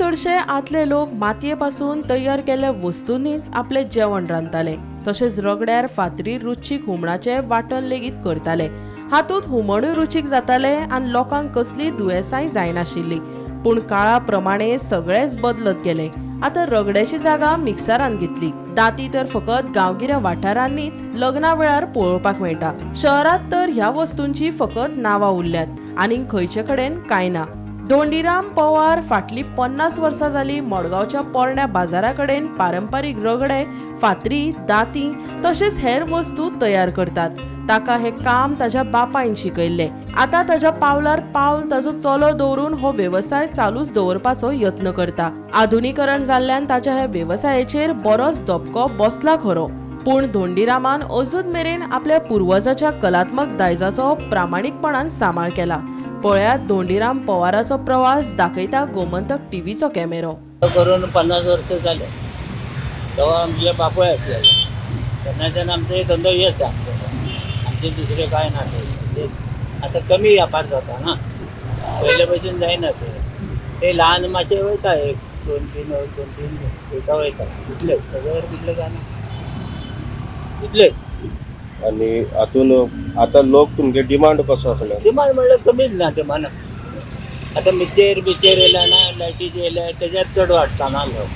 चडशे आदले लोक मातयेपासून तयार केल्ल्या वस्तूंनीच आपले जेवण रांदताले। तशेंच रगड्यार फातरी रुचीक हुमणाचे वांटण लेगीत करताले। हातूंत हुमणूय रुचीक जाताले आनी लोकांक कसली दुयेंसांय जायनाशिल्ली। पूण काळा प्रमाणे सगळेच बदलत गेले। आता रगड्याची जागा मिक्सरान घेतली। दाती तर फकत गांवगिऱ्या वाठारांनीच लग्ना वेळार पळोवपाक मेळटा। शहरात तर ह्या वस्तूंची फकत नांवां उरल्यात आनी खंयचे कडेन कांय ना। धोंडीराम पवार फाटली 50 वर्सां जाली मडगांवच्या पोरण्या बाजारा कडेन पारंपारीक रगडे, फातरी, दाती तशेंच हेर वस्तू तयार करतात। ताका हे काम ताच्या बापायन शिकयल्ले। आता ताच्या पावलार पावल ताचो चलो दवरून हो वेवसाय चालूच दवरपाचो यत्न करता। आधुनीकरण जाल्ल्यान ताच्या हे वेवसायाचेर बरोच धपको बसला खरो, पूण धोंडीरामान अजून मेरेन आपल्या पुर्वजाच्या कलात्मक दायजाचो प्रामाणीकपणान सांबाळ केला। पळयात धोंडीराम पवाराचो प्रवास दाखयता गोमंतक टीव्हीचो कॅमेरो। करून 50 वर्ष झाले तेव्हा आमचे बापूय आसलेले तेन्नाच्यान आमचो धंदो हेच आमचे दुसरे काय ना ते आता कमी व्यापार जाता ना, पयले भशेन जायना ते ल्हान मातशे वयता एक दोन तीन दिसा वयता इतलेच सगळे तितले जायना इतलेच। आणि हातून आता लोक तुमचे डिमांड कसो असलो? डिमांड म्हणल्यार कमीच ना डिमांड। आता मिचेर येयला ना, लायटीचे येयले तेजेर चड वाडटा ना लोक,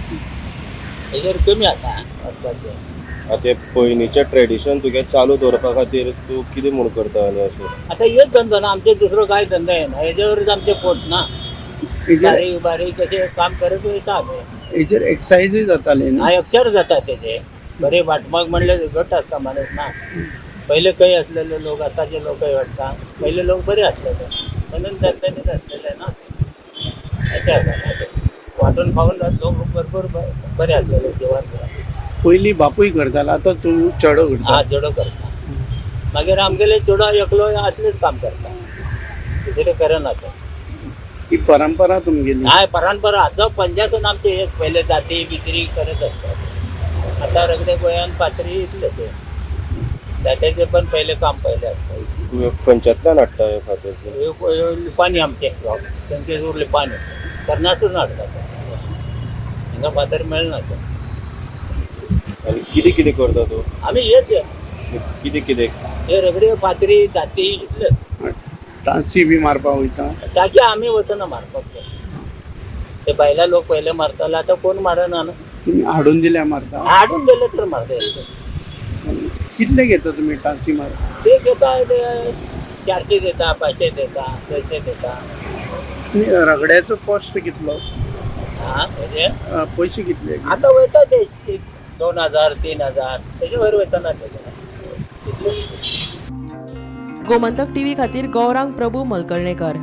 हेजेर कमी आता वाडपाचें। आता पयलींचें ट्रेडिशन तुगे चालू दवरपा खातीर तूं कितें म्हूण करता आनी अशें? आता हेच धंदो ना आमचे, दुसरो काय धंदो येना, हेजेवरच आमचें पोट ना। बारीक बारीक अशें काम करत वयता आमी। हेचेर एक्सायजूय जाताली ना? अक्षर जाता तेजे बरे वाटपाक म्हणल्यार घट आसता माणूस ना। पयले खंय आसलेले लोक, आताचे लोकय वाटता, पयले लोक बरे आसलेले म्हणून धंद्यानीच आसलेले ना अशें आसा ना ते। वांटून खावन लोक भरपूर बरे आसलेले जिवान। पयलीं बापूय करतालो, आतां तूं चेडो करता? हा चेडो करता। मागीर आमगेले चेडो एकलो आसलेच काम करता, दुसरे करना ते। ही परंपरा तुमगेली? हाय परंपरा आजो पंजासून आमचे हे पयले जाती बित्री करत आसतात। आता रगडे गोंयान फातरी इतले ते जात्याचे पण पयले काम पयले आसता। खंयच्यातल्यान हाडटा हे फातर? लिपानी आमचे तेंचे दूर लिपानी कर्नाटून हाडटा हिंगा फातर मेळना ते। आनी कितें कितें करता तूं? आमी हेच कितें कितें? हे रगडे फातरी जाती इतले। टांची बी मारपाक वयता? टाकी आमी वचना मारपाक, ते बायला लोक पयले मारताले, आता कोण मारना ना। तुमी हाडून दिल्यार मारता? हाडून दिले तर मारता। कितले घेता तुमी टांची मारपाक? ते घेता 400 देता, 500 देता, 600 देता। रगड्याचो कॉस्ट कितलो? हा म्हणजे पयशे कितले? आता वयता ते 2000 3000 तेजे वयर वयता ना ते। गोमंतक टीव्ही खातीर गौरांग प्रभू मलकर्णेकर।